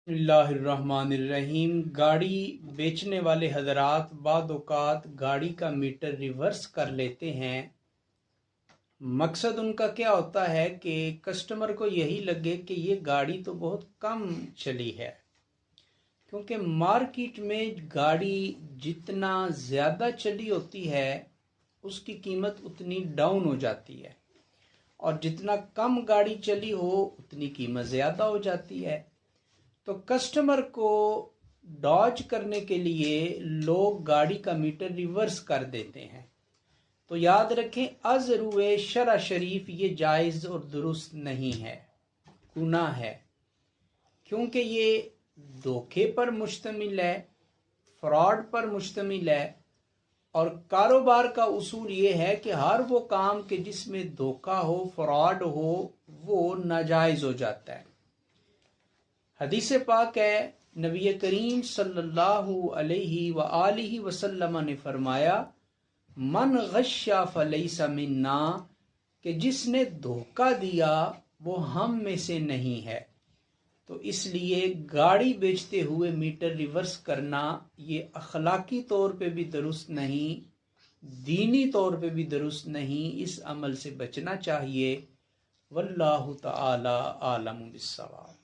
बिस्मिल्लाहिर्रहमानिर्रहीम। गाड़ी बेचने वाले हजरात बाद औक़ात गाड़ी का मीटर रिवर्स कर लेते हैं। मकसद उनका क्या होता है कि कस्टमर को यही लगे कि ये गाड़ी तो बहुत कम चली है, क्योंकि मार्केट में गाड़ी जितना ज़्यादा चली होती है उसकी कीमत उतनी डाउन हो जाती है, और जितना कम गाड़ी चली हो उतनी कीमत ज़्यादा हो जाती है। तो कस्टमर को डॉज करने के लिए लोग गाड़ी का मीटर रिवर्स कर देते हैं। तो याद रखें, अज़रुए शरा शरीफ ये जायज़ और दुरुस्त नहीं है, गुनाह है, क्योंकि ये धोखे पर मुश्तमिल है, फ्रॉड पर मुश्तमिल है। और कारोबार का उसूल ये है कि हर वो काम के जिसमें धोखा हो, फ्रॉड हो, वो नाजायज़ हो जाता है। हदीस पाक है, नबी करीम सल्लल्लाहु अलैहि व आलिहि वसल्लम ने फरमाया, मन गश्शा फलैसा मिन्ना, कि जिसने धोखा दिया वो हम में से नहीं है। तो इसलिए गाड़ी बेचते हुए मीटर रिवर्स करना ये अखलाकी तौर पे भी दुरुस्त नहीं, दीनी तौर पे भी दुरुस्त नहीं। इस अमल से बचना चाहिए। वल्लाहु तआला आलम बिस्सवाब।